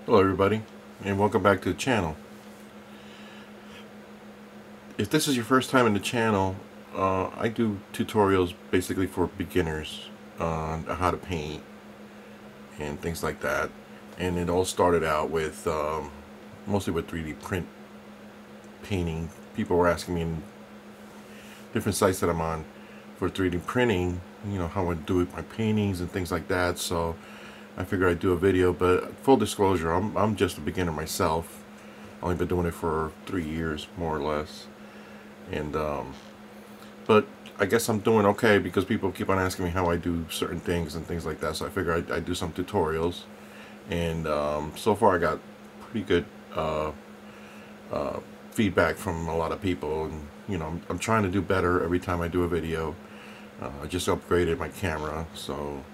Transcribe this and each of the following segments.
Hello everybody, and welcome back to the channel. If this is your first time in the channel, I do tutorials basically for beginners on how to paint and things like that. And it all started out with mostly with 3D print painting. People were asking me in different sites that I'm on for 3D printing, you know, how I do my paintings and things like that. So I figured I'd do a video, but full disclosure, I'm just a beginner myself. I've only been doing it for 3 years, more or less. And but I guess I'm doing okay because people keep on asking me how I do certain things and things like that. So I figure I'd do some tutorials. And so far I got pretty good feedback from a lot of people. And you know, I'm trying to do better every time I do a video. I just upgraded my camera, so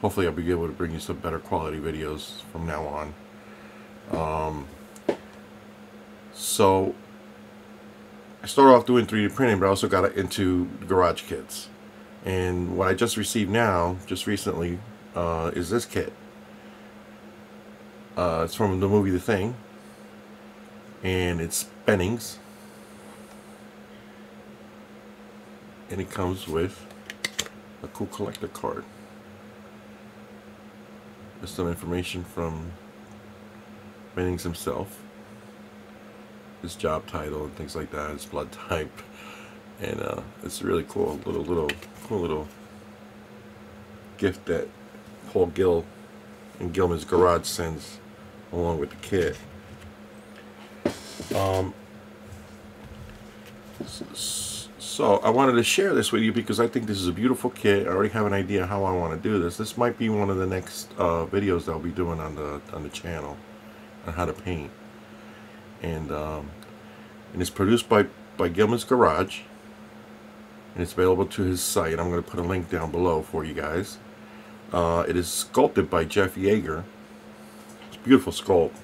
hopefully I'll be able to bring you some better quality videos from now on. So I started off doing 3D printing, but I also got into garage kits. And what I just received now, just recently, is this kit. It's from the movie The Thing, and it's Bennings. And it comes with a cool collector card. There's some information from Bennings himself, his job title and things like that, his blood type, and it's a really cool little gift that Paul Gill and Gillmans Garage sends along with the kit. So I wanted to share this with you because I think this is a beautiful kit. I already have an idea how I want to do this. This might be one of the next videos that I'll be doing on the channel on how to paint. And it's produced by Gillmans Garage, and it's available to his site. I'm going to put a link down below for you guys. It is sculpted by Jeff Yagher. It's a beautiful sculpt,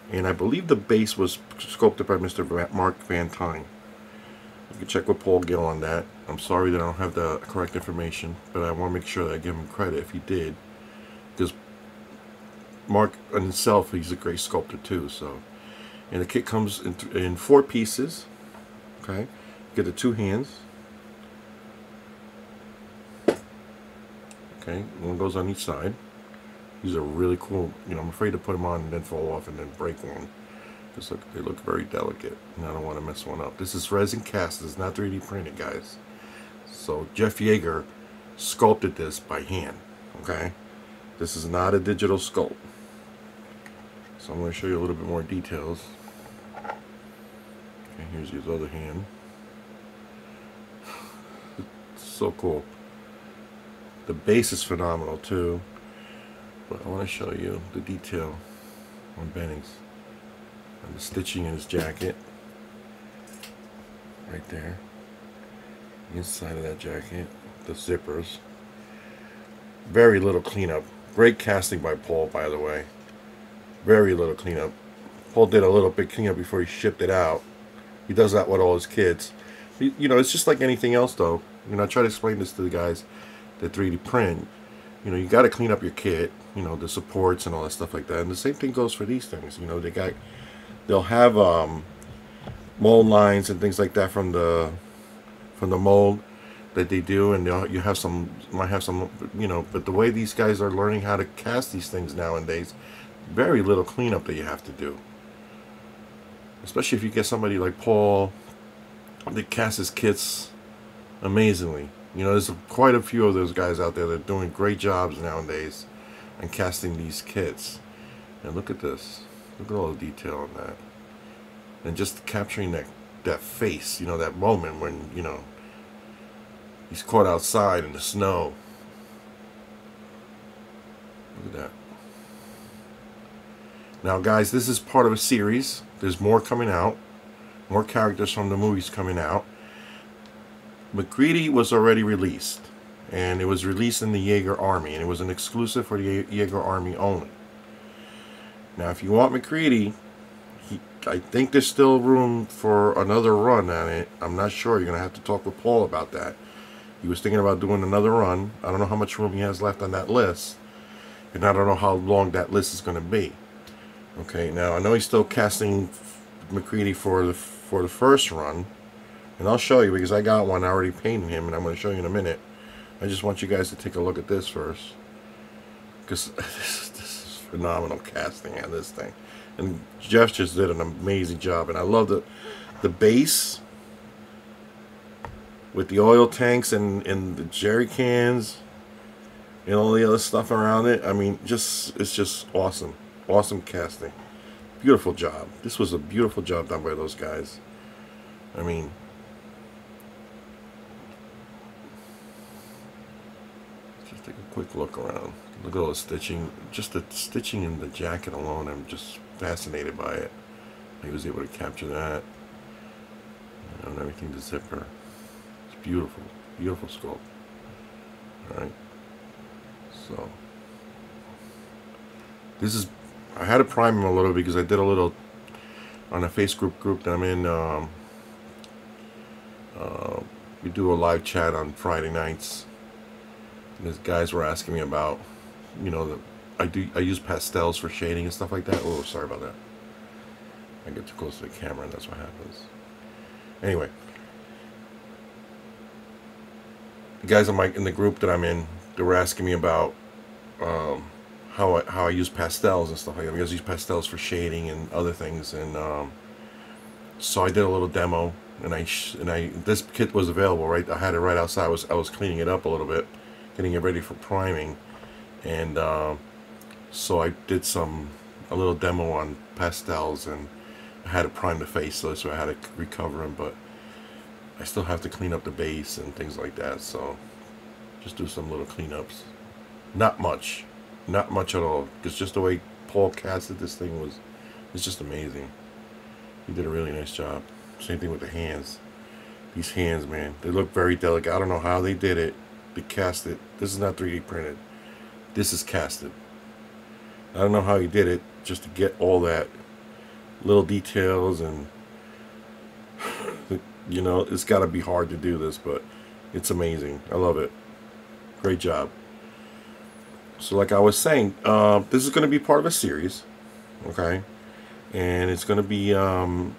and I believe the base was sculpted by Mr. Mark Van Tine. You can check with Paul Gill on that. I'm sorry that I don't have the correct information, but I want to make sure that I give him credit if he did, because Mark in himself, he's a great sculptor too. So, and the kit comes in 4 pieces. Okay, you get the 2 hands. Okay, one goes on each side. These are really cool. You know, I'm afraid to put them on and then fall off and then break one. Just they look very delicate, and I don't want to mess one up. This is resin cast. It's not 3D printed, guys. So Jeff Yagher sculpted this by hand. Okay, this is not a digital sculpt. So I'm going to show you a little bit more details. Okay, here's his other hand. It's so cool. The base is phenomenal too. But I want to show you the detail on Bennings. And the stitching in his jacket. Right there. The inside of that jacket. The zippers. Very little cleanup. Great casting by Paul, by the way. Very little cleanup. Paul did a little bit cleanup before he shipped it out. He does that with all his kids. You know, it's just like anything else though. You know, I try to explain this to the guys that 3D print. You know, you got to clean up your kit. You know, the supports and all that stuff like that. And the same thing goes for these things. You know, they'll have mold lines and things like that from the mold that they do, and you have some, might have some, you know. But the way these guys are learning how to cast these things nowadays, very little cleanup that you have to do. Especially if you get somebody like Paul that casts his kits amazingly. You know, there's quite a few of those guys out there that are doing great jobs nowadays and casting these kits. And look at this. Look at all the detail on that. And just capturing that face, you know, that moment when, you know, he's caught outside in the snow. Look at that. Now guys, this is part of a series. There's more coming out. More characters from the movies coming out. McCready was already released, and it was released in the Yagher Army, and it was an exclusive for the Yagher Army only. Now if you want McCready, I think there's still room for another run on it. I'm not sure. You're going to have to talk with Paul about that. He was thinking about doing another run. I don't know how much room he has left on that list, and I don't know how long that list is going to be. Okay, now I know he's still casting McCready for the first run, and I'll show you because I got one already painting him, and I'm going to show you in a minute. I just want you guys to take a look at this first, because this is phenomenal casting on this thing, and Jeff just did an amazing job, and I love the base with the oil tanks and the jerry cans and all the other stuff around it. I mean, it's just awesome. Awesome casting. Beautiful job. This was a beautiful job done by those guys. I mean, just take a quick look around. Look at all the stitching. Just the stitching in the jacket alone, I'm just fascinated by it. He was able to capture that. And everything, the zipper. It's beautiful. Beautiful sculpt. Alright. So, this is, I had to prime him a little because I did a little on a Facebook group that I'm in. We do a live chat on Friday nights. And these guys were asking me about, you know, I use pastels for shading and stuff like that. Oh, sorry about that. I get too close to the camera and that's what happens. Anyway, the guys in the group that I'm in, they were asking me about how I use pastels and stuff like that. I use pastels for shading and other things, and so I did a little demo, and this kit was available, right? I had it right outside. I was cleaning it up a little bit, getting it ready for priming, and so I did a little demo on pastels, and I had to prime the face, so I had to recover them, but I still have to clean up the base and things like that. So just do some little cleanups. Not much at all, because just the way Paul casted this thing it's just amazing. He did a really nice job. Same thing with the hands. These hands, man, they look very delicate. I don't know how they did it. They cast it. This is not 3D printed. This is casted. I don't know how he did it, just to get all that little details, and you know, it's got to be hard to do this, but it's amazing. I love it. Great job. So like I was saying, this is going to be part of a series, okay? And it's going to be, I'm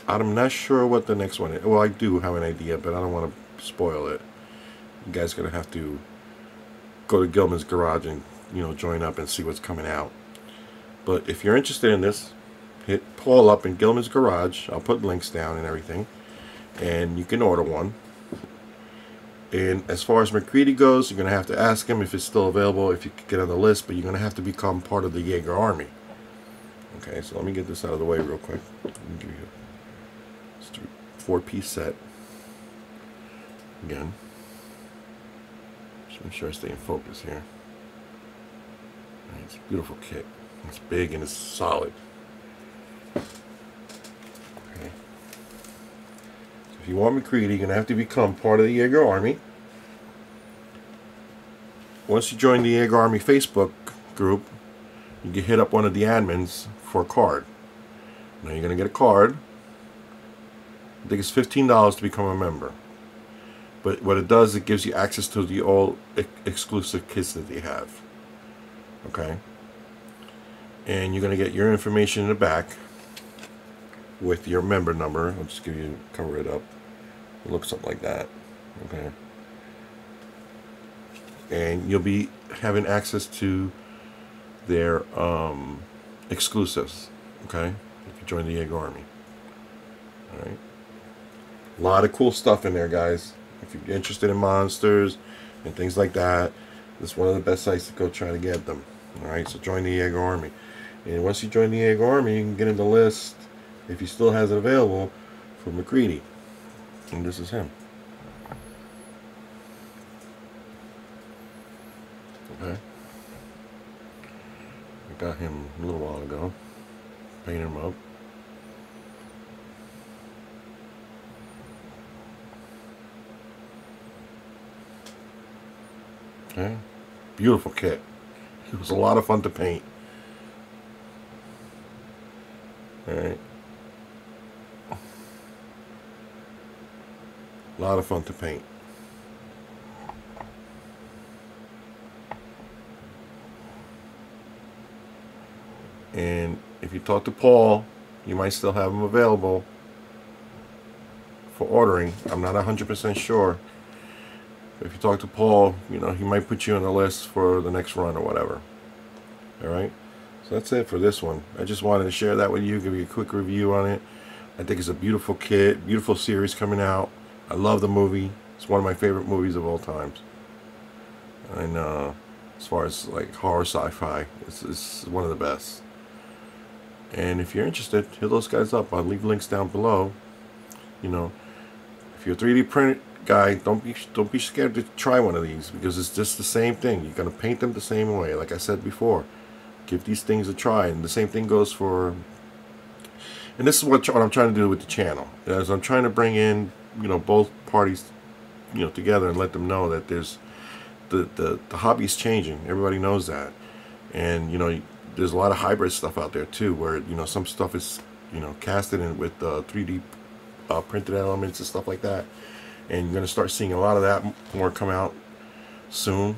not sure what the next one is. Well, I do have an idea, but I don't want to spoil it. You guys are going to have to go to Gillmans Garage and, you know, join up and see what's coming out. But if you're interested in this, hit Paul up in Gillmans Garage. I'll put links down and everything, and you can order one. And as far as McCready goes, you're going to have to ask him if it's still available, if you could get on the list, but you're going to have to become part of the Yagher Army. Okay, so let me get this out of the way real quick. Let me give you a 4-piece set. Again, just make sure I stay in focus here. It's a beautiful kit. It's big and it's solid. Okay. If you want McCready, you're going to have to become part of the Yagher Army. Once you join the Yagher Army Facebook group, you can hit up one of the admins for a card. Now you're going to get a card. I think it's $15 to become a member. But what it does, it gives you access to the all exclusive kits that they have. Okay? And you're going to get your information in the back with your member number. I'll just cover it up. It looks something like that. Okay. And you'll be having access to their exclusives. Okay. If you join the Yagher Army. Alright. A lot of cool stuff in there, guys. If you're interested in monsters and things like that, this is one of the best sites to go try to get them. Alright, so join the Yagher Army. And once you join the Yagher Army, you can get in the list, if he still has it available, for McCready. And this is him. Okay. I got him a little while ago. Painted him up. Okay. Beautiful kit. It was a lot of fun to paint. Alright. A lot of fun to paint. And if you talk to Paul, you might still have them available for ordering. I'm not 100% sure. If you talk to Paul, you know, he might put you on the list for the next run or whatever. Alright, so that's it for this one. I just wanted to share that with you, give you a quick review on it. I think it's a beautiful kit, beautiful series coming out. I love the movie. It's one of my favorite movies of all times. And as far as like horror sci-fi, it's one of the best. And if you're interested, hit those guys up. I'll leave links down below. You know, if you're a 3D print guy, don't be scared to try one of these, because it's just the same thing. You're gonna paint them the same way, like I said before. Give these things a try, and the same thing goes for. And this is what I'm trying to do with the channel, as I'm trying to bring in, you know, both parties, you know, together and let them know that there's the hobby's changing. Everybody knows that, and you know, there's a lot of hybrid stuff out there too, where you know some stuff is, you know, casted in with 3D printed elements and stuff like that. And you're going to start seeing a lot of that more come out soon,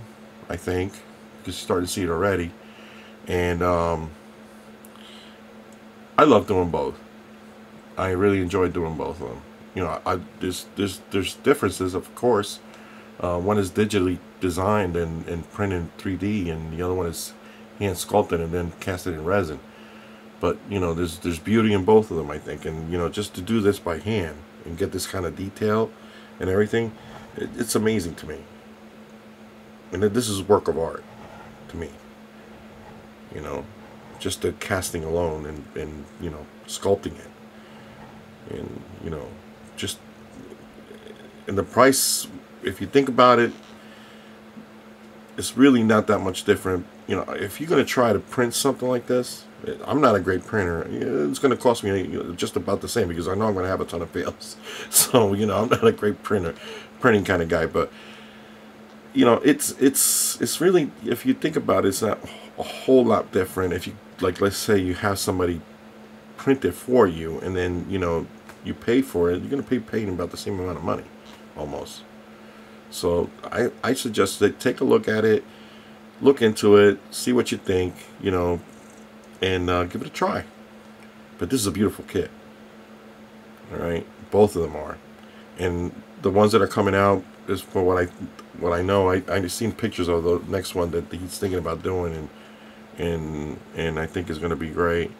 I think, because you're starting to see it already. And I love doing both. I really enjoy doing both of them. You know, there's differences, of course. One is digitally designed and printed in 3D, and the other one is hand sculpted and then casted in resin. But you know, there's beauty in both of them, I think. And you know, just to do this by hand and get this kind of detail and everything, it's amazing to me. And this is a work of art to me. You know, just the casting alone and you know, sculpting it, and you know, just, and the price, if you think about it, it's really not that much different. You know, if you're going to try to print something like this, I'm not a great printer. It's going to cost me, you know, just about the same, because I know I'm going to have a ton of fails. So, you know, I'm not a great printing kind of guy. But, you know, it's really, if you think about it, it's not a whole lot different. If you, like, let's say you have somebody print it for you, and then, you know, you pay for it, you're going to be paying about the same amount of money, almost. So I suggest that take a look at it, look into it, see what you think, you know, and give it a try. But this is a beautiful kit. Alright, both of them are. And the ones that are coming out, is for what I know, I've seen pictures of the next one that he's thinking about doing, and I think is going to be great.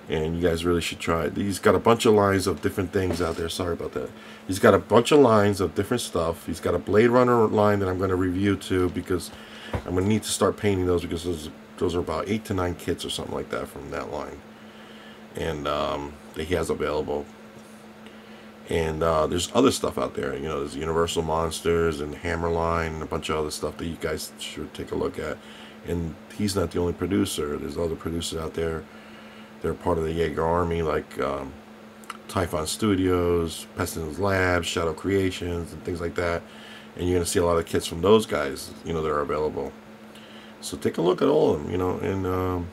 And you guys really should try it. He's got a bunch of lines of different things out there. Sorry about that. He's got a bunch of lines of different stuff. He's got a Blade Runner line that I'm going to review too, because I'm going to need to start painting those, because those are about 8 to 9 kits or something like that from that line, and that he has available. And there's other stuff out there. You know, there's Universal Monsters and Hammer line and a bunch of other stuff that you guys should take a look at. And he's not the only producer. There's other producers out there. They're part of the Yagher Army, like Typhon Studios, Peston's Labs, Shadow Creations, and things like that. And you're going to see a lot of kits from those guys, you know, that are available. So take a look at all of them, you know, and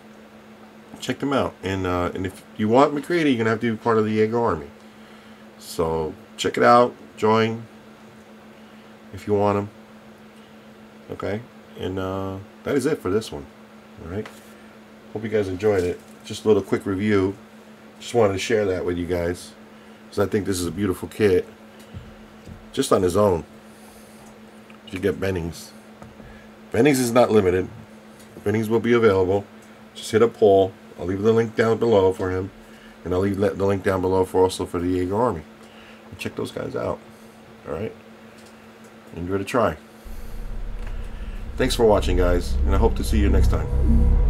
check them out. And if you want McCready, you're going to have to be part of the Yagher Army. So check it out, join if you want them. Okay, and that is it for this one. Alright, hope you guys enjoyed it. Just a little quick review. Just wanted to share that with you guys, because I think this is a beautiful kit just on his own. You get Bennings. Bennings is not limited. Bennings will be available. Just hit up Paul. I'll leave the link down below for him, and I'll leave the link down below for also for the Yagher Army. And check those guys out. Alright, and give it a try. Thanks for watching, guys, and I hope to see you next time.